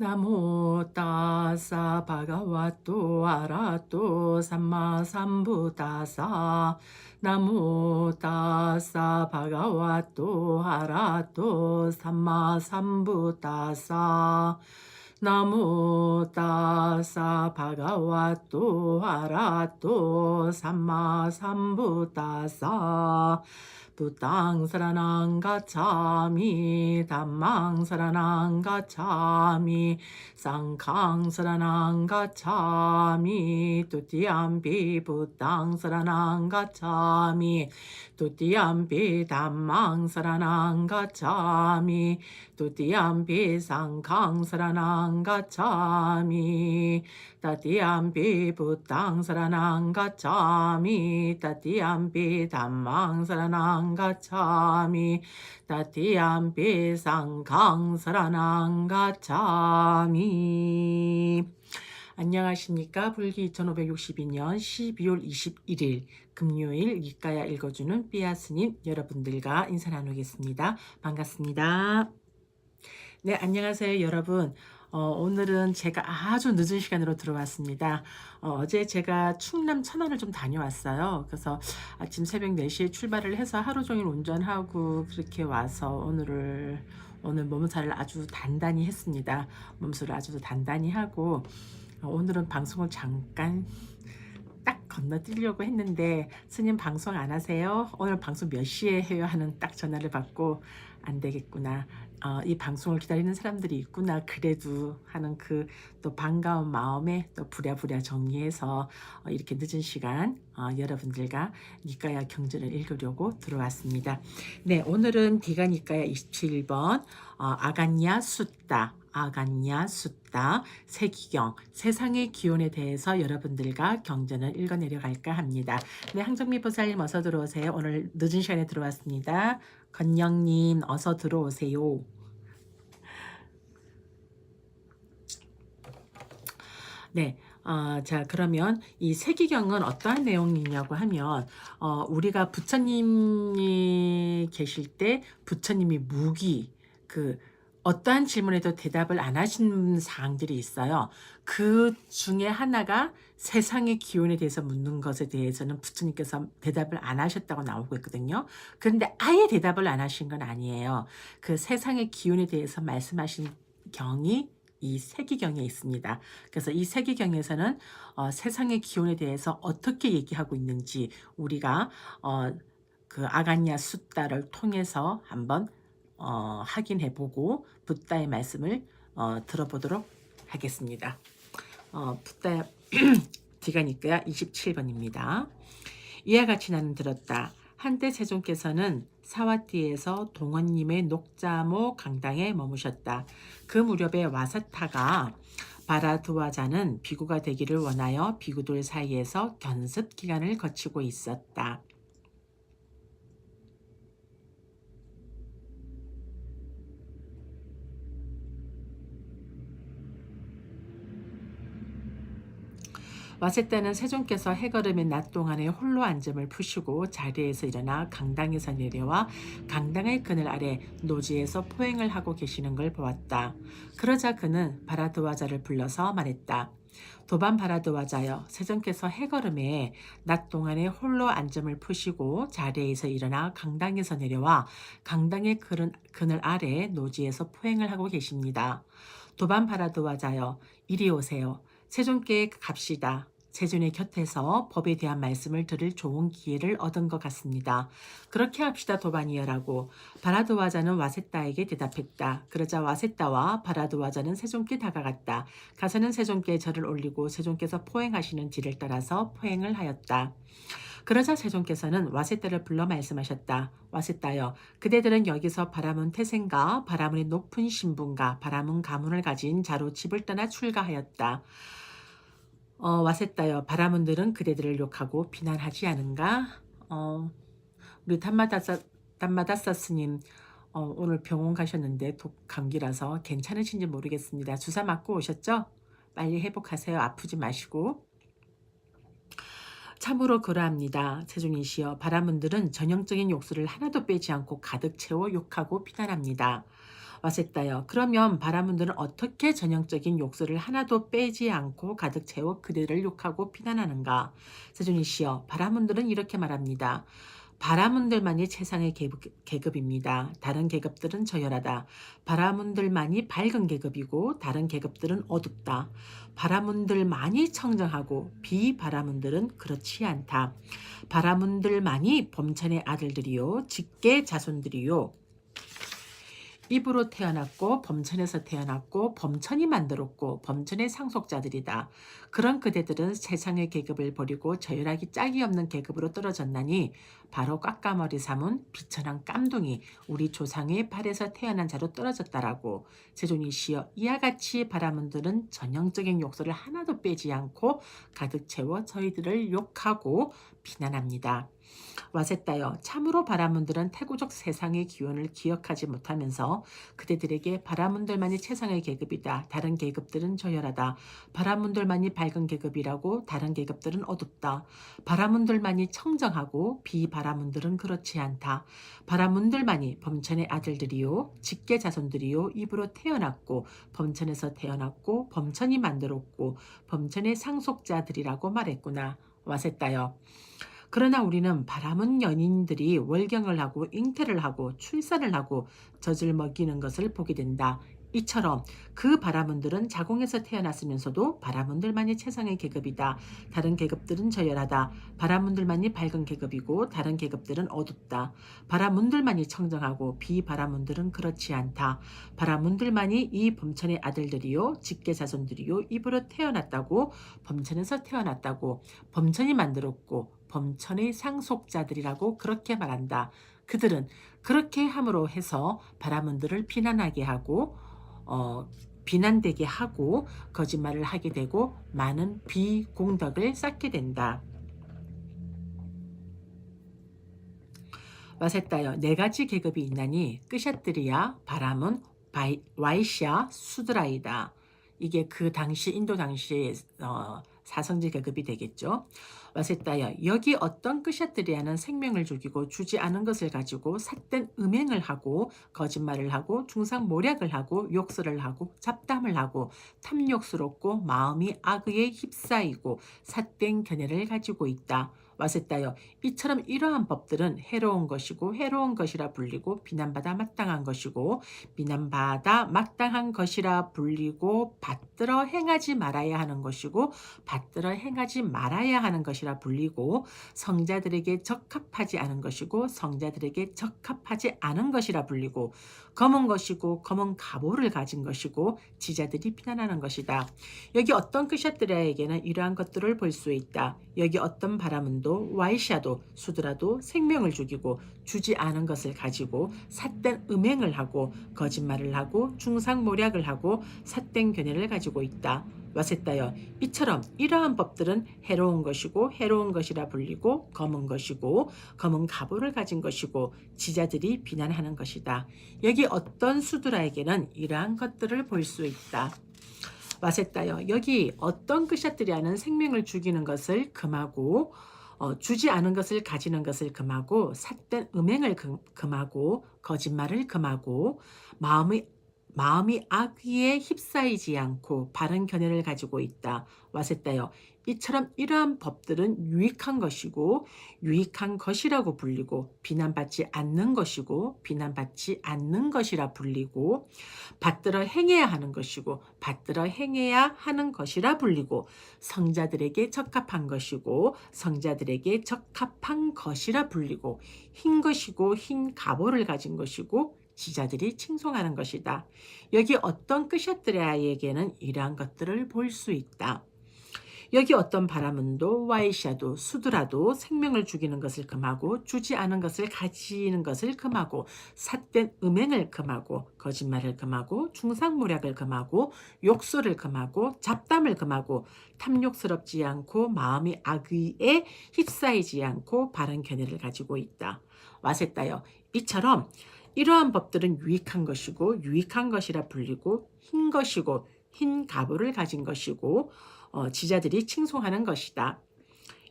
나모 따사 바가와또 아라또 삼마 삼부다사 나모 따사 바가와또 아라또 삼마 삼부다사 나모 따사 바가와또 아라또 삼마 삼부다사 부땅 사라낭 가차미 담망 사라낭 가차미 쌍캉 사라낭 가차미 뚜띠암비 부땅 사라낭 가차미 뚜띠암비 담망 사라낭 가차미 뚜띠암비 쌍캉 사라낭 가차미 따띠암비 부땅 사라낭 가차미 따띠암비 담망 사라낭 가차미 따띠암비 쌍캉 사라낭 가차미. 안녕하십니까. 불기 2562년 12월 21일 금요일 니까야 읽어주는 삐아스님 여러분들과 인사 나누겠습니다. 반갑습니다. 네, 안녕하세요 여러분. 오늘은 제가 아주 늦은 시간으로 들어왔습니다. 어제 제가 충남 천안을 좀 다녀왔어요. 그래서 아침 새벽 4시에 출발을 해서 하루 종일 운전하고 그렇게 와서 오늘 몸살을 아주 단단히 했습니다. 몸살을 아주 단단히 하고 오늘은 방송을 잠깐 딱 건너뛰려고 했는데 스님 방송 안 하세요? 오늘 방송 몇 시에 해요? 하는 딱 전화를 받고 안 되겠구나. 이 방송을 기다리는 사람들이 있구나. 그래도 하는 그 또 반가운 마음에 또 부랴부랴 정리해서 이렇게 늦은 시간 여러분들과 니까야 경전을 읽으려고 들어왔습니다. 네, 오늘은 디가 니까야 27번 아간야 숫다 아간야 숫다 세기경 세상의 기원에 대해서 여러분들과 경전을 읽어 내려갈까 합니다. 네, 항정미 보살님 어서 들어오세요. 오늘 늦은 시간에 들어왔습니다. 건영님 어서 들어오세요. 네, 자 그러면 이 세기경은 어떠한 내용이냐고 하면 우리가 부처님이 계실 때 부처님이 무기 어떠한 질문에도 대답을 안 하신 사항들이 있어요. 그 중에 하나가 세상의 기원에 대해서 묻는 것에 대해서는 부처님께서 대답을 안 하셨다고 나오고 있거든요. 그런데 아예 대답을 안 하신 건 아니에요. 그 세상의 기원에 대해서 말씀하신 경이 이 세기경에 있습니다. 그래서 이 세기경에서는 세상의 기원에 대해서 어떻게 얘기하고 있는지 우리가 그 아간야 숫다를 통해서 한번 확인해보고 붓다의 말씀을 들어보도록 하겠습니다. 붓다 디가니까야 27번입니다. 이와 같이 나는 들었다. 한때 세존께서는 사와띠에서 동원님의 녹자모 강당에 머무셨다. 그 무렵에 와사타가 바라드와자는 비구가 되기를 원하여 비구들 사이에서 견습 기간을 거치고 있었다. 와세따는 세존께서 해걸음의 낮 동안에 홀로 앉음을 푸시고 자리에서 일어나 강당에서 내려와 강당의 그늘 아래 노지에서 포행을 하고 계시는 걸 보았다. 그러자 그는 바라드와자를 불러서 말했다. 도반 바라드와자여, 세존께서 해걸음에 낮 동안에 홀로 앉음을 푸시고 자리에서 일어나 강당에서 내려와 강당의 그늘 아래 노지에서 포행을 하고 계십니다. 도반 바라드와자여, 이리 오세요. 세존께 갑시다. 세존의 곁에서 법에 대한 말씀을 들을 좋은 기회를 얻은 것 같습니다. 그렇게 합시다 도반이여라고 바라드와자는 와세따에게 대답했다. 그러자 와세따와 바라드와자는 세존께 다가갔다. 가서는 세존께 절을 올리고 세존께서 포행하시는 길을 따라서 포행을 하였다. 그러자 세존께서는 와세따를 불러 말씀하셨다. 와세따여, 그대들은 여기서 바라문 태생과 바라문의 높은 신분과 바라문 가문을 가진 자로 집을 떠나 출가하였다. 와세따여, 바라문들은 그대들을 욕하고 비난하지 않은가? 우리 담마다사 스님 오늘 병원 가셨는데 감기라서 괜찮으신지 모르겠습니다. 주사 맞고 오셨죠? 빨리 회복하세요. 아프지 마시고. 참으로 그러합니다. 세존이시여, 바라문들은 전형적인 욕설을 하나도 빼지 않고 가득 채워 욕하고 비난합니다. 와셌다요. 그러면 바라문들은 어떻게 전형적인 욕설을 하나도 빼지 않고 가득 채워 그대를 욕하고 비난하는가? 세존이시여, 바라문들은 이렇게 말합니다. 바라문들만이 최상의 계급입니다. 다른 계급들은 저열하다. 바라문들만이 밝은 계급이고 다른 계급들은 어둡다. 바라문들만이 청정하고 비바라문들은 그렇지 않다. 바라문들만이 범천의 아들들이요 직계 자손들이요 입으로 태어났고 범천에서 태어났고 범천이 만들었고 범천의 상속자들이다. 그런 그대들은 세상의 계급을 버리고 저열하기 짝이 없는 계급으로 떨어졌나니 바로 깎아머리 삼은 비천한 깜둥이 우리 조상의 발에서 태어난 자로 떨어졌다라고. 세존이시여, 이와 같이 바라문들은 전형적인 욕설을 하나도 빼지 않고 가득 채워 저희들을 욕하고 비난합니다. 와셋다여, 참으로 바라문들은 태고적 세상의 기원을 기억하지 못하면서 그대들에게 바라문들만이 최상의 계급이다. 다른 계급들은 저열하다. 바라문들만이 밝은 계급이라고 다른 계급들은 어둡다. 바라문들만이 청정하고 비바라문들은 그렇지 않다. 바라문들만이 범천의 아들들이요 직계 자손들이요 입으로 태어났고 범천에서 태어났고 범천이 만들었고 범천의 상속자들이라고 말했구나. 와셋다여. 그러나 우리는 바람은 연인들이 월경을 하고 잉태를 하고 출산을 하고 젖을 먹이는 것을 보게 된다. 이처럼 그 바라문들은 자궁에서 태어났으면서도 바라문들만이 최상의 계급이다. 다른 계급들은 저열하다. 바라문들만이 밝은 계급이고 다른 계급들은 어둡다. 바라문들만이 청정하고 비바라문들은 그렇지 않다. 바라문들만이 이 범천의 아들들이요 직계 자손들이요 입으로 태어났다고 범천에서 태어났다고 범천이 만들었고 범천의 상속자들이라고 그렇게 말한다. 그들은 그렇게 함으로 해서 바라문들을 비난하게 하고 비난되게 하고 거짓말을 하게 되고 많은 비공덕을 쌓게 된다. 와셋다여, 네 가지 계급이 있나니 끄샤뜨리야, 바람은, 와이시아, 수드라이다. 이게 그 당시 인도 당시의 사성제 계급이 되겠죠. 와셋다여, 여기 어떤 끄샤뜨리아는 생명을 죽이고 주지 않은 것을 가지고 삿된 음행을 하고 거짓말을 하고 중상모략을 하고 욕설을 하고 잡담을 하고 탐욕스럽고 마음이 악의에 휩싸이고 삿된 견해를 가지고 있다. 와셋다여, 이처럼 이러한 법들은 해로운 것이고 해로운 것이라 불리고 비난받아 마땅한 것이고 비난받아 마땅한 것이라 불리고 받들어 행하지 말아야 하는 것이고 받들어 행하지 말아야 하는 것이라 불리고 성자들에게 적합하지 않은 것이고 성자들에게 적합하지 않은 것이라 불리고 검은 것이고 검은 갑오를 가진 것이고 지자들이 비난하는 것이다. 여기 어떤 끄샤뜨라에게는 이러한 것들을 볼 수 있다. 여기 어떤 바라문도 와이샤도 수드라도 생명을 죽이고 주지 않은 것을 가지고 삿된 음행을 하고 거짓말을 하고 중상모략을 하고 삿된 견해를 가지고 있다. 와셋다여, 이처럼 이러한 법들은 해로운 것이고 해로운 것이라 불리고 검은 것이고 검은 갑오를 가진 것이고 지자들이 비난하는 것이다. 여기 어떤 수드라에게는 이러한 것들을 볼 수 있다. 와셋다여, 여기 어떤 끄샤뜨리아는 생명을 죽이는 것을 금하고 주지 않은 것을 가지는 것을 금하고 삿된 음행을 금하고 거짓말을 금하고 마음이 악의에 휩싸이지 않고 바른 견해를 가지고 있다. 와셋다여, 이처럼 이러한 법들은 유익한 것이고 유익한 것이라고 불리고 비난받지 않는 것이고 비난받지 않는 것이라 불리고 받들어 행해야 하는 것이고 받들어 행해야 하는 것이라 불리고 성자들에게 적합한 것이고 성자들에게 적합한 것이라 불리고 흰 것이고 흰 갑오를 가진 것이고 지자들이 칭송하는 것이다. 여기 어떤 끄샤뜨라에게는 이러한 것들을 볼 수 있다. 여기 어떤 바라문도 와이샤도 수드라도 생명을 죽이는 것을 금하고 주지 않은 것을 가지는 것을 금하고 삿된 음행을 금하고 거짓말을 금하고 중상모략을 금하고 욕설을 금하고 잡담을 금하고 탐욕스럽지 않고 마음이 악의에 휩싸이지 않고 바른 견해를 가지고 있다. 와셋다여, 이처럼 이러한 법들은 유익한 것이고 유익한 것이라 불리고 흰 것이고 흰 갑오를 가진 것이고 지자들이 칭송하는 것이다.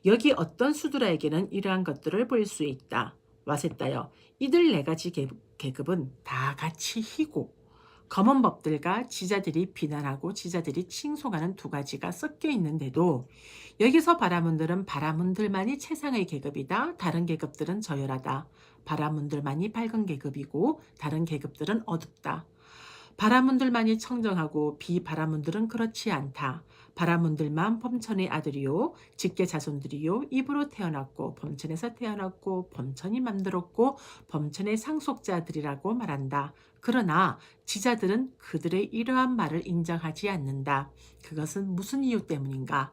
여기 어떤 수드라에게는 이러한 것들을 볼 수 있다. 와셋다여, 이들 네 가지 계급은 다 같이 희고 검은 법들과 지자들이 비난하고 지자들이 칭송하는 두 가지가 섞여 있는데도 여기서 바라문들은 바라문들만이 최상의 계급이다. 다른 계급들은 저열하다. 바라문들만이 밝은 계급이고 다른 계급들은 어둡다. 바라문들만이 청정하고 비바라문들은 그렇지 않다. 바라문들만 범천의 아들이요 직계 자손들이요 입으로 태어났고 범천에서 태어났고 범천이 만들었고 범천의 상속자들이라고 말한다. 그러나 지자들은 그들의 이러한 말을 인정하지 않는다. 그것은 무슨 이유 때문인가?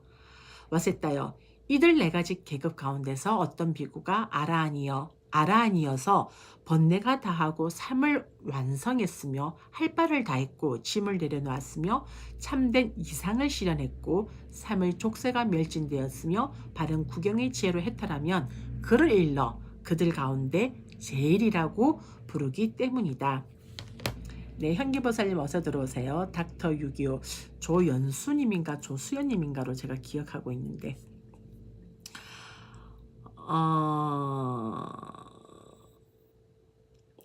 와세따여 이들 네 가지 계급 가운데서 어떤 비구가 아라한이어서 번뇌가 다하고 삶을 완성했으며 할 바를 다했고 짐을 내려놓았으며 참된 이상을 실현했고 삶의 족쇄가 멸진되었으며 바른 구경의 지혜로 해탈하면 그를 일러 그들 가운데 제일이라고 부르기 때문이다. 네, 현기보살님 어서 들어오세요. 닥터 625 조연수님인가 조수연님인가로 제가 기억하고 있는데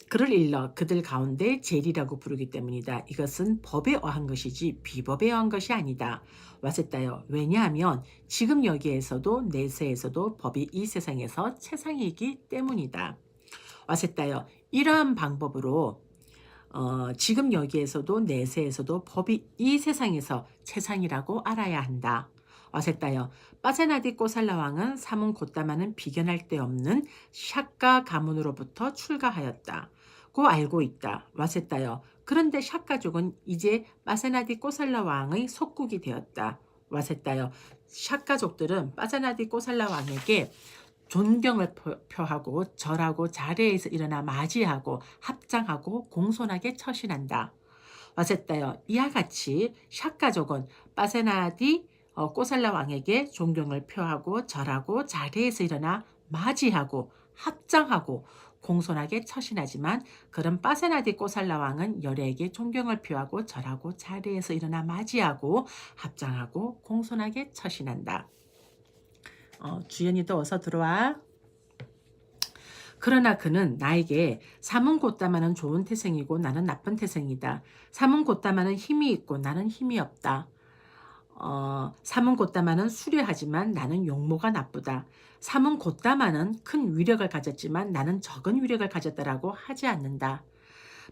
그를 일러 그들 가운데 제일이라고 부르기 때문이다. 이것은 법에 의한 것이지 비법에 의한 것이 아니다. 와세따요. 왜냐하면 지금 여기에서도 내세에서도 법이 이 세상에서 최상이기 때문이다. 와세따요. 이러한 방법으로 지금 여기에서도 내세에서도 법이 이 세상에서 최상이라고 알아야 한다. 와세따여 빠제나디 꼬살라왕은 사문 곧다마는 비견할 데 없는 샤카 가문으로부터 출가하였다. 고 알고 있다. 와세따여 그런데 샤카족은 이제 빠세나디 꼬살라왕의 속국이 되었다. 와세따여 샤카족들은 빠세나디 꼬살라왕에게 존경을 표하고 절하고 자리에서 일어나 맞이하고 합장하고 공손하게 처신한다. 와세따여 이와 같이 샤카족은 빠세나디 꼬살라 왕에게 존경을 표하고 절하고 자리에서 일어나 맞이하고 합장하고 공손하게 처신하지만 그런 빠세나디 꼬살라 왕은 열애에게 존경을 표하고 절하고 자리에서 일어나 맞이하고 합장하고 공손하게 처신한다. 주연이도 어서 들어와. 그러나 그는 나에게 삼은 곧다마는 좋은 태생이고 나는 나쁜 태생이다. 삼은 곧다마는 힘이 있고 나는 힘이 없다. 삼은 곧다마는 수려하지만 나는 용모가 나쁘다. 삼은 곧다마는 큰 위력을 가졌지만 나는 적은 위력을 가졌다라고 하지 않는다.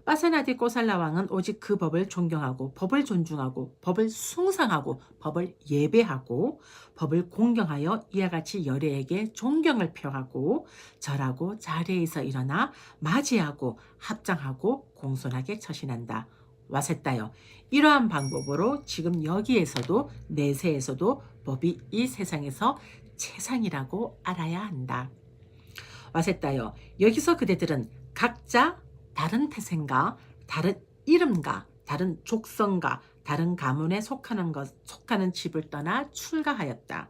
빠세나디 꼬살라 왕은 오직 그 법을 존경하고 법을 존중하고 법을 숭상하고 법을 예배하고 법을 공경하여 이와 같이 열애에게 존경을 표하고 절하고 자리에서 일어나 맞이하고 합장하고 공손하게 처신한다. 와세따여 이러한 방법으로 지금 여기에서도 내세에서도 법이 이 세상에서 최상이라고 알아야 한다. 와세따여 여기서 그대들은 각자 다른 태생과 다른 이름과 다른 족성과 다른 가문에 속하는 집을 떠나 출가하였다.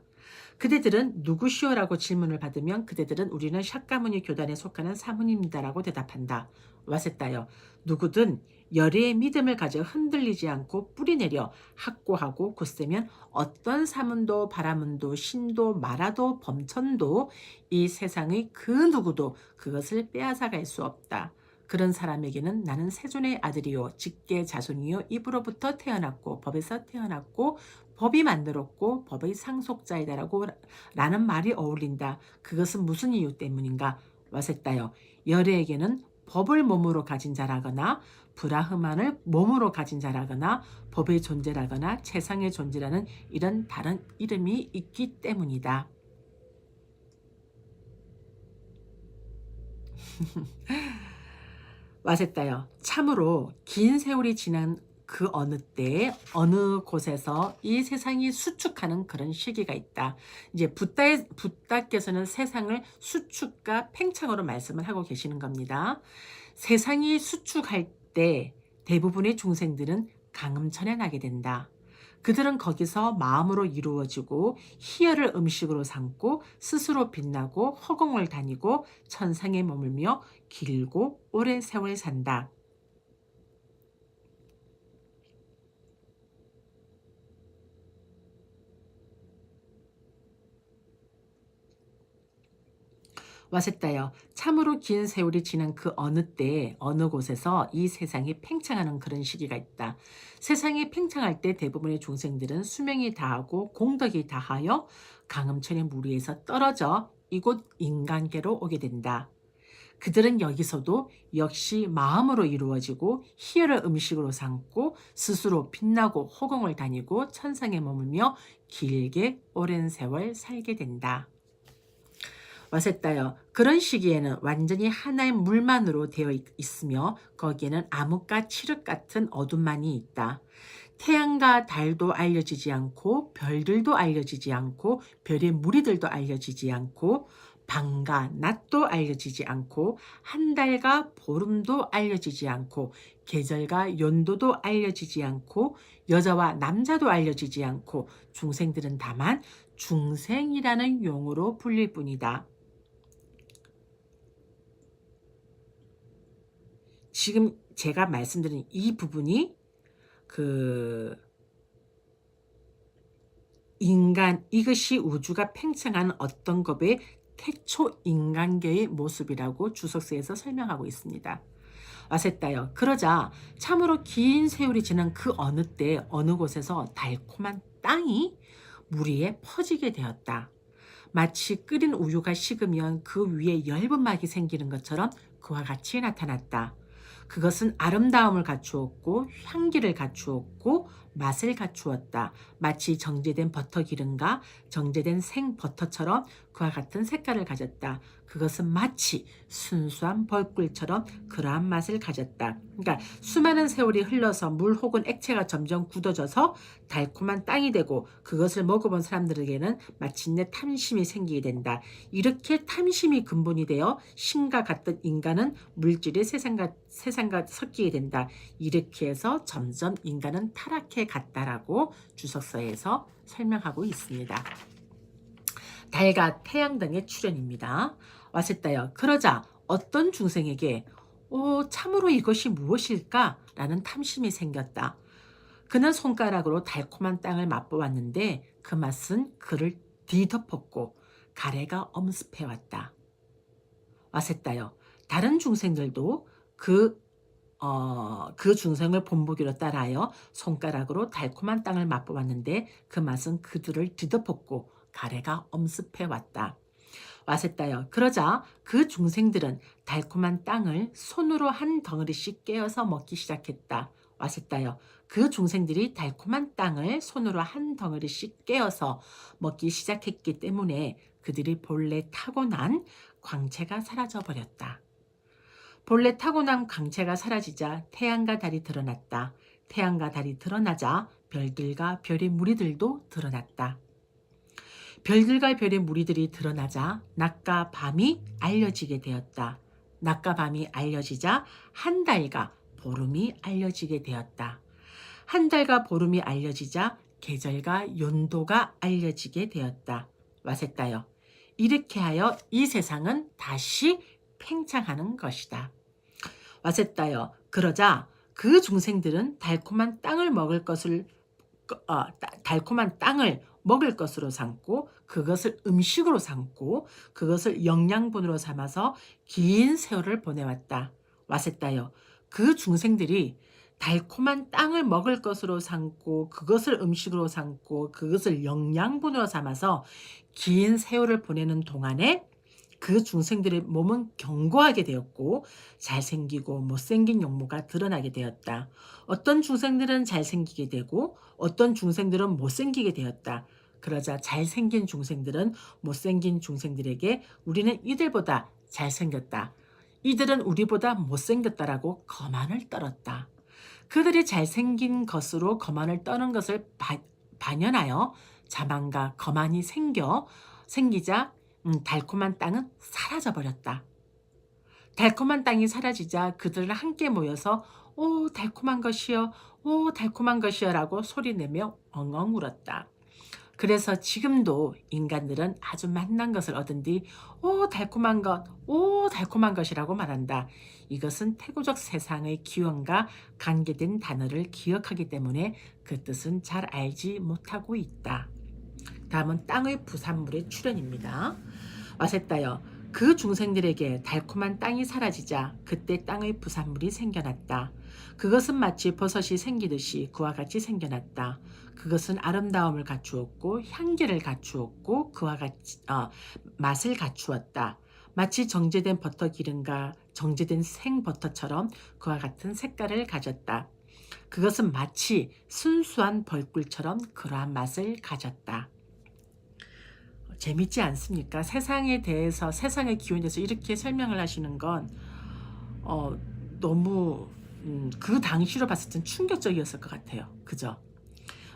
그대들은 누구시오라고 질문을 받으면 그대들은 우리는 샷가문이 교단에 속하는 사문입니다라고 대답한다. 와세따여 누구든 열애의 믿음을 가져 흔들리지 않고 뿌리내려 확고하고 굳세면 어떤 사문도 바라문도 신도 마라도 범천도 이 세상의 그 누구도 그것을 빼앗아갈 수 없다. 그런 사람에게는 나는 세존의 아들이요 직계 자손이요 입으로부터 태어났고 법에서 태어났고 법이 만들었고 법의 상속자이다라고 라는 말이 어울린다. 그것은 무슨 이유 때문인가? 와세따여 열애에게는 법을 몸으로 가진 자라거나 브라흐만을 몸으로 가진 자라거나 법의 존재라거나 최상의 존재라는 이런 다른 이름이 있기 때문이다. 와세따여 참으로 긴 세월이 지난 그 어느 때 어느 곳에서 이 세상이 수축하는 그런 시기가 있다. 이제 붓다께서는 세상을 수축과 팽창으로 말씀을 하고 계시는 겁니다. 세상이 수축할 때 대부분의 중생들은 강음천에 나게 된다. 그들은 거기서 마음으로 이루어지고 희열을 음식으로 삼고 스스로 빛나고 허공을 다니고 천상에 머물며 길고 오랜 세월 산다. 와셋다여 참으로 긴 세월이 지난 그 어느 때 어느 곳에서 이 세상이 팽창하는 그런 시기가 있다. 세상이 팽창할 때 대부분의 중생들은 수명이 다하고 공덕이 다하여 강음천의 무리에서 떨어져 이곳 인간계로 오게 된다. 그들은 여기서도 역시 마음으로 이루어지고 희열을 음식으로 삼고 스스로 빛나고 호공을 다니고 천상에 머물며 길게 오랜 세월 살게 된다. 와셋다여 그런 시기에는 완전히 하나의 물만으로 되어 있으며 거기에는 암흑과 칠흑 같은 어둠만이 있다. 태양과 달도 알려지지 않고 별들도 알려지지 않고 별의 무리들도 알려지지 않고 밤과 낮도 알려지지 않고 한 달과 보름도 알려지지 않고 계절과 연도도 알려지지 않고 여자와 남자도 알려지지 않고 중생들은 다만 중생이라는 용어로 불릴 뿐이다. 지금 제가 말씀드린 이 부분이 그 인간, 이것이 우주가 팽창하는 어떤 것의 태초 인간계의 모습이라고 주석서에서 설명하고 있습니다. 와셋다여 그러자 참으로 긴 세월이 지난 그 어느 때 어느 곳에서 달콤한 땅이 무리에 퍼지게 되었다. 마치 끓인 우유가 식으면 그 위에 엷은 막이 생기는 것처럼 그와 같이 나타났다. 그것은 아름다움을 갖추었고 향기를 갖추었고 맛을 갖추었다. 마치 정제된 버터 기름과 정제된 생버터처럼 그와 같은 색깔을 가졌다. 그것은 마치 순수한 벌꿀처럼 그러한 맛을 가졌다. 그러니까 수많은 세월이 흘러서 물 혹은 액체가 점점 굳어져서 달콤한 땅이 되고 그것을 먹어본 사람들에게는 마침내 탐심이 생기게 된다. 이렇게 탐심이 근본이 되어 신과 같은 인간은 물질의 세상과 섞이게 된다. 이렇게 해서 점점 인간은 타락해 갔다라고 주석서에서 설명하고 있습니다. 달과 태양 등의 출현입니다. 와셋다여 그러자 어떤 중생에게 참으로 이것이 무엇일까? 라는 탐심이 생겼다. 그는 손가락으로 달콤한 땅을 맛보았는데 그 맛은 그를 뒤덮었고 가래가 엄습해왔다. 와셋다여 다른 중생들도 그 중생을 본보기로 따라하여 손가락으로 달콤한 땅을 맛보았는데 그 맛은 그들을 뒤덮었고 가래가 엄습해왔다. 와셋다여 그러자 그 중생들은 달콤한 땅을 손으로 한 덩어리씩 깨어서 먹기 시작했다. 와셋다여 그 중생들이 달콤한 땅을 손으로 한 덩어리씩 깨어서 먹기 시작했기 때문에 그들이 본래 타고난 광채가 사라져버렸다. 본래 타고난 광채가 사라지자 태양과 달이 드러났다. 태양과 달이 드러나자 별들과 별의 무리들도 드러났다. 별들과 별의 무리들이 드러나자 낮과 밤이 알려지게 되었다. 낮과 밤이 알려지자 한 달과 보름이 알려지게 되었다. 한 달과 보름이 알려지자 계절과 연도가 알려지게 되었다. 와셋다여 이렇게 하여 이 세상은 다시 팽창하는 것이다. 와셋다여 그러자 그 중생들은 달콤한 땅을 먹을 것으로 삼고 그것을 음식으로 삼고 그것을 영양분으로 삼아서 긴 세월을 보내왔다. 와셋다여 그 중생들이 달콤한 땅을 먹을 것으로 삼고 그것을 음식으로 삼고 그것을 영양분으로 삼아서 긴 세월을 보내는 동안에 그 중생들의 몸은 견고하게 되었고 잘생기고 못생긴 용모가 드러나게 되었다. 어떤 중생들은 잘생기게 되고 어떤 중생들은 못생기게 되었다. 그러자 잘생긴 중생들은 못생긴 중생들에게 우리는 이들보다 잘생겼다. 이들은 우리보다 못생겼다라고 거만을 떨었다. 그들이 잘생긴 것으로 거만을 떠는 것을 반연하여 자만과 거만이 생기자 달콤한 땅은 사라져버렸다. 달콤한 땅이 사라지자 그들은 함께 모여서 오 달콤한 것이여 오 달콤한 것이여 라고 소리내며 엉엉 울었다. 그래서 지금도 인간들은 아주 맛난 것을 얻은 뒤 오 달콤한 것, 오 달콤한 것이라고 말한다. 이것은 태고적 세상의 기원과 관계된 단어를 기억하기 때문에 그 뜻은 잘 알지 못하고 있다. 다음은 땅의 부산물의 출현입니다. 와셋다여 그 중생들에게 달콤한 땅이 사라지자 그때 땅의 부산물이 생겨났다. 그것은 마치 버섯이 생기듯이 그와 같이 생겨났다. 그것은 아름다움을 갖추었고 향기를 갖추었고 그와 같이 맛을 갖추었다. 마치 정제된 버터 기름과 정제된 생버터처럼 그와 같은 색깔을 가졌다. 그것은 마치 순수한 벌꿀처럼 그러한 맛을 가졌다. 재밌지 않습니까? 세상에 대해서, 세상의 기운에 대해서 이렇게 설명을 하시는 건 어, 너무 그 당시로 봤을 땐 충격적이었을 것 같아요. 그죠?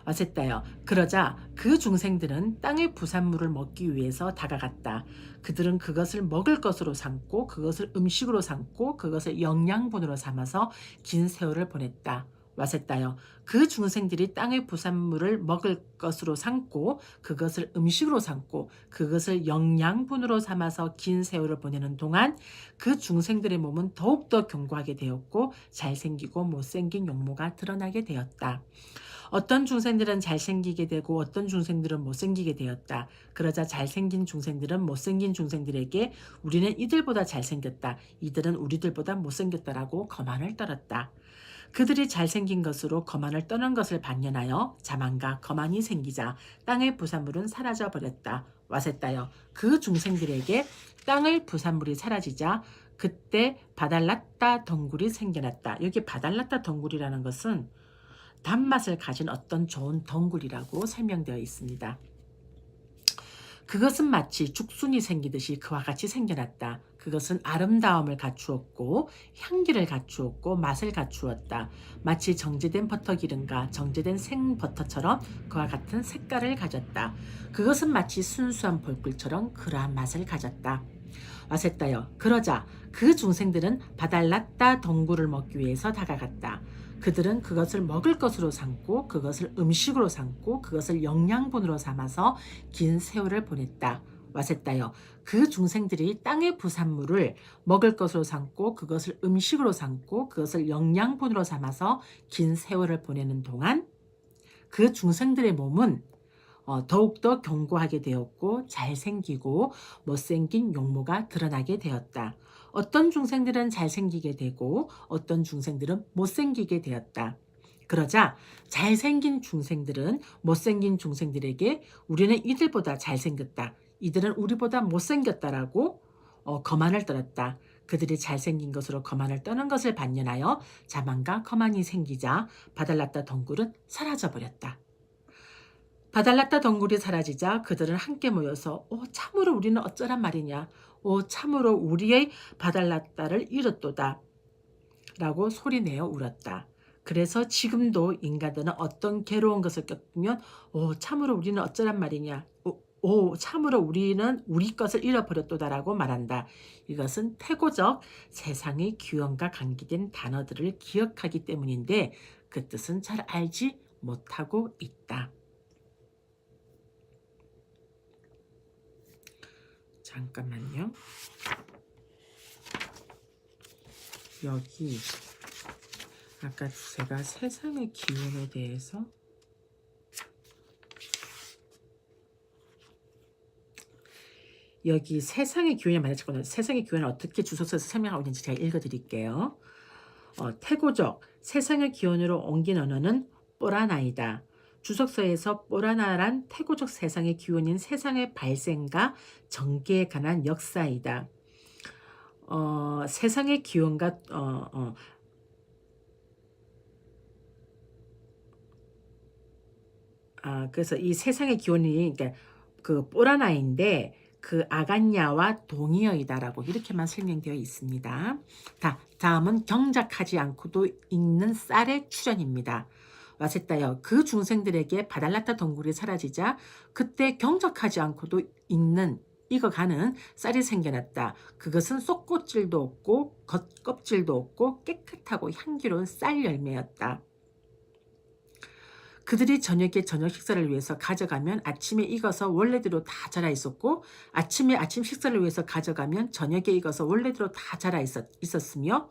어쨌다요. 그러자 그 중생들은 땅의 부산물을 먹기 위해서 다가갔다. 그들은 그것을 먹을 것으로 삼고 그것을 음식으로 삼고 그것을 영양분으로 삼아서 긴 세월을 보냈다. 와셋다요. 그 중생들이 땅의 부산물을 먹을 것으로 삼고 그것을 음식으로 삼고 그것을 영양분으로 삼아서 긴 세월을 보내는 동안 그 중생들의 몸은 더욱더 견고하게 되었고 잘생기고 못생긴 용모가 드러나게 되었다. 어떤 중생들은 잘생기게 되고 어떤 중생들은 못생기게 되었다. 그러자 잘생긴 중생들은 못생긴 중생들에게 우리는 이들보다 잘생겼다. 이들은 우리들보다 못생겼다라고 거만을 떨었다. 그들이 잘생긴 것으로 거만을 떠는 것을 반연하여 자만과 거만이 생기자 땅의 부산물은 사라져 버렸다. 와셋다여. 그 중생들에게 땅의 부산물이 사라지자 그때 바달랐다 덩굴이 생겨났다. 여기 바달랐다 덩굴이라는 것은 단맛을 가진 어떤 좋은 덩굴이라고 설명되어 있습니다. 그것은 마치 죽순이 생기듯이 그와 같이 생겨났다. 그것은 아름다움을 갖추었고 향기를 갖추었고 맛을 갖추었다. 마치 정제된 버터 기름과 정제된 생버터처럼 그와 같은 색깔을 가졌다. 그것은 마치 순수한 벌꿀처럼 그러한 맛을 가졌다. 와셋다여. 그러자 그 중생들은 바달랐다 덩굴을 먹기 위해서 다가갔다. 그들은 그것을 먹을 것으로 삼고 그것을 음식으로 삼고 그것을 영양분으로 삼아서 긴 세월을 보냈다. 와셋다여. 그 중생들이 땅의 부산물을 먹을 것으로 삼고 그것을 음식으로 삼고 그것을 영양분으로 삼아서 긴 세월을 보내는 동안 그 중생들의 몸은 더욱더 견고하게 되었고 잘생기고 못생긴 용모가 드러나게 되었다. 어떤 중생들은 잘생기게 되고 어떤 중생들은 못생기게 되었다. 그러자 잘생긴 중생들은 못생긴 중생들에게 우리는 이들보다 잘생겼다. 이들은 우리보다 못생겼다라고 거만을 떨었다. 그들이 잘생긴 것으로 거만을 떠는 것을 반연하여 자만과 거만이 생기자 바달랐다 덩굴은 사라져버렸다. 바달랐다 덩굴이 사라지자 그들은 함께 모여서 참으로 우리는 어쩌란 말이냐. 참으로 우리의 바달랐다를 잃었도다. 라고 소리내어 울었다. 그래서 지금도 인간들은 어떤 괴로운 것을 겪으면 참으로 우리는 어쩌란 말이냐. 참으로 우리는 우리 것을 잃어버렸도다라고 말한다. 이것은 태고적 세상의 규현과 관계된 단어들을 기억하기 때문인데 그 뜻은 잘 알지 못하고 있다. 잠깐만요. 여기 아까 제가 세상의 기운에 대해서 여기 세상의 기운이 만나졌거든요. 세상의 기운을 어떻게 주석서에서 설명하고 있는지 제가 읽어드릴게요. 태고적 세상의 기운으로 옮긴 언어는 뽀라나이다. 주석서에서 뽀라나란 태고적 세상의 기운인 세상의 발생과 전개에 관한 역사이다. 세상의 기운과 그래서 이 세상의 기운이 그러니까 그 뽀라나인데 그 아간야와 동의어이다라고 이렇게만 설명되어 있습니다. 다음은 경작하지 않고도 있는 쌀의 출현입니다. 와셋다여. 그 중생들에게 바달랐다 덩굴이 사라지자 그때 경작하지 않고도 있는 익어가는 쌀이 생겨났다. 그것은 쏙껍질도 없고 겉껍질도 없고 깨끗하고 향기로운 쌀 열매였다. 그들이 저녁에 저녁 식사를 위해서 가져가면 아침에 익어서 원래대로 다 자라 있었고 아침에 아침 식사를 위해서 가져가면 저녁에 익어서 원래대로 다 자라 있었으며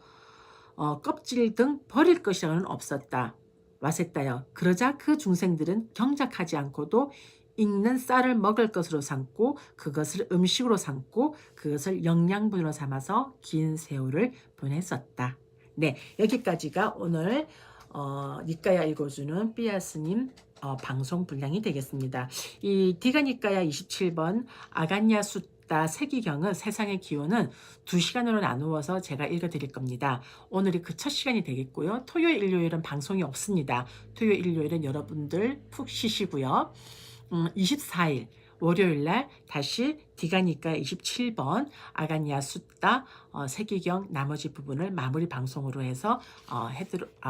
껍질 등 버릴 것이라고는 없었다. 와셋다여. 그러자 그 중생들은 경작하지 않고도 익는 쌀을 먹을 것으로 삼고 그것을 음식으로 삼고 그것을 영양분으로 삼아서 긴 세월을 보냈었다. 네, 여기까지가 오늘 니까야 읽어주는 삐아스님 방송 분량이 되겠습니다. 이 디가니까야 27번 아간야 숫다 세기경은 세상의 기원은 2시간으로 나누어서 제가 읽어드릴 겁니다. 오늘이 그 첫 시간이 되겠고요. 토요일, 일요일은 방송이 없습니다. 토요일, 일요일은 여러분들 푹 쉬시고요. 24일 월요일날 다시 디가니까 27번 아가니아 숫다 세기경 나머지 부분을 마무리 방송으로 해서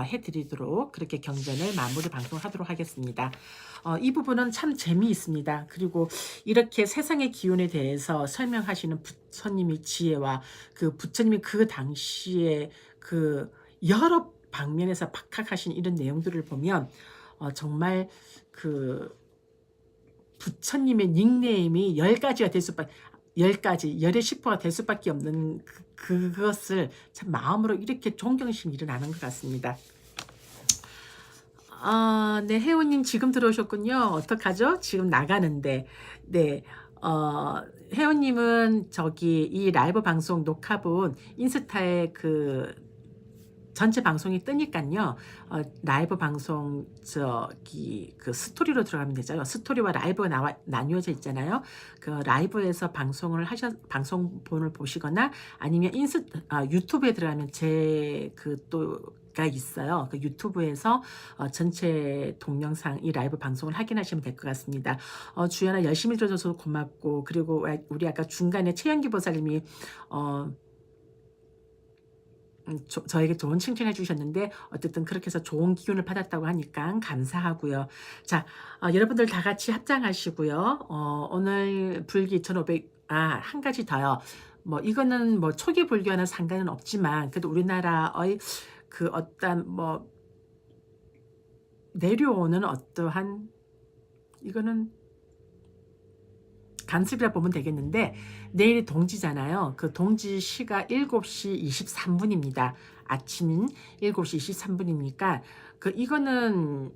해드리도록 그렇게 경전을 마무리 방송하도록 하겠습니다. 이 부분은 참 재미있습니다. 그리고 이렇게 세상의 기운에 대해서 설명하시는 부처님의 지혜와 그 부처님이 그 당시에 그 여러 방면에서 박학하신 이런 내용들을 보면 정말 그 부처님의 닉네임이 10가지가 될 수밖에 10가지, 열의 10호가 될 수밖에 없는 그것을 참 마음으로 이렇게 존경심이 일어나는 것 같습니다. 네, 혜원님 지금 들어오셨군요. 어떡하죠? 지금 나가는데. 네, 혜원님은 저기 이 라이브 방송 녹화본 인스타에 그 전체 방송이 뜨니까요. 라이브 방송 저기 그 스토리로 들어가면 되죠. 스토리와 라이브가 나뉘어져 있잖아요. 그 라이브에서 방송본을 보시거나 아니면 유튜브에 들어가면 제 그 또가 있어요. 그 유튜브에서 전체 동영상 이 라이브 방송을 확인하시면 될 것 같습니다. 주연아 열심히 들어줘서 고맙고 그리고 우리 아까 중간에 최연기 보살님이 저에게 좋은 칭찬해 주셨는데 어쨌든 그렇게 해서 좋은 기운을 받았다고 하니까 감사하고요. 자, 여러분들 다 같이 합장하시고요. 오늘 불기 2500 한 가지 더요. 뭐 이거는 뭐 초기 불교와는 상관은 없지만 그래도 우리나라의 그 어떤 뭐 내려오는 어떠한 이거는 간습이라 보면 되겠는데 내일이 동지잖아요. 그 동지 시가 7시 23분입니다. 아침 7시 23분이니까 그 이거는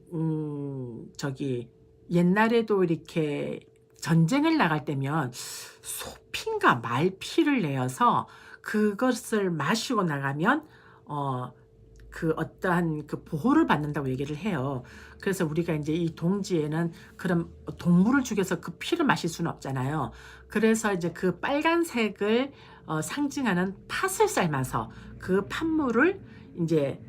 저기 옛날에도 이렇게 전쟁을 나갈 때면 소피인가 말피를 내어서 그것을 마시고 나가면 그 어떠한 그 보호를 받는다고 얘기를 해요. 그래서 우리가 이제 이 동지에는 그런 동물을 죽여서 그 피를 마실 수는 없잖아요. 그래서 이제 그 빨간색을 상징하는 팥을 삶아서 그 팥물을 이제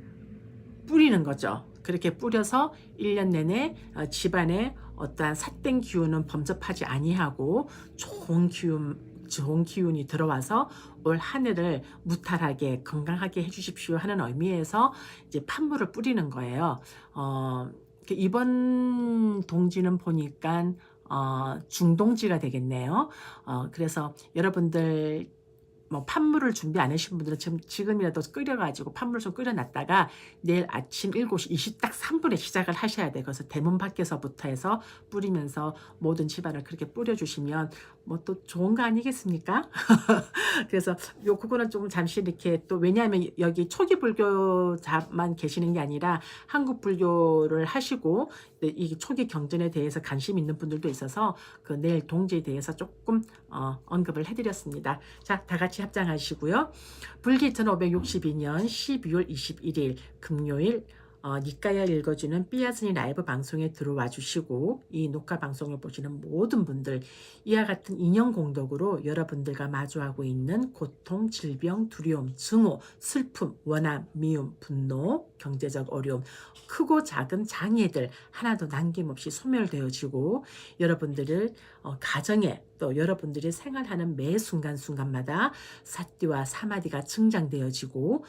뿌리는 거죠. 그렇게 뿌려서 1년 내내 집안에 어떠한 삿된 기운은 범접하지 아니하고 좋은 기운이 들어와서 올 한 해를 무탈하게 건강하게 해주십시오 하는 의미에서 이제 팥물을 뿌리는 거예요. 이번 동지는 보니까 중동지가 되겠네요. 그래서 여러분들 뭐 팥물을 준비 안 하신 분들은 지금이라도 끓여가지고 팥물을 좀 끓여놨다가 내일 아침 7시 23분에 시작을 하셔야 돼요. 그래서 대문 밖에서부터 해서 뿌리면서 모든 집안을 그렇게 뿌려주시면 뭐 또 좋은 거 아니겠습니까? 그래서 그거는 조금 잠시 이렇게 또 왜냐하면 여기 초기 불교자만 계시는 게 아니라 한국 불교를 하시고 이 초기 경전에 대해서 관심 있는 분들도 있어서 그 내일 동지에 대해서 조금 언급을 해드렸습니다. 자, 다 같이 합장하시고요. 불기 1562년 12월 21일 금요일 니까야 읽어주는 삐아스니 라이브 방송에 들어와 주시고 이 녹화 방송을 보시는 모든 분들 이와 같은 인연 공덕으로 여러분들과 마주하고 있는 고통, 질병, 두려움, 증오, 슬픔, 원함, 미움, 분노, 경제적 어려움, 크고 작은 장애들 하나도 남김없이 소멸되어지고 여러분들을 가정에 또 여러분들이 생활하는 매 순간순간마다 사띠와 사마디가 증장되어지고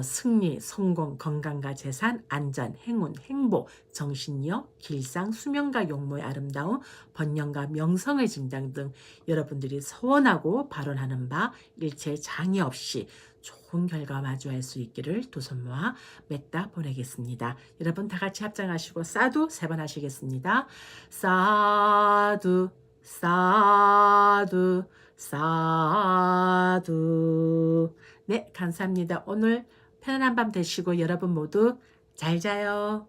승리, 성공, 건강과 재산, 안전, 행운, 행복, 정신력, 길상, 수명과 용모의 아름다움, 번영과 명성의 증장 등 여러분들이 소원하고 발언하는 바 일체 장애 없이 좋은 결과 마주할 수 있기를 두 손 모아 맺다 보내겠습니다. 여러분 다 같이 합장하시고 사두 3번 하시겠습니다. 사두 사두 사두. 네, 감사합니다. 오늘 편안한 밤 되시고 여러분 모두 잘 자요.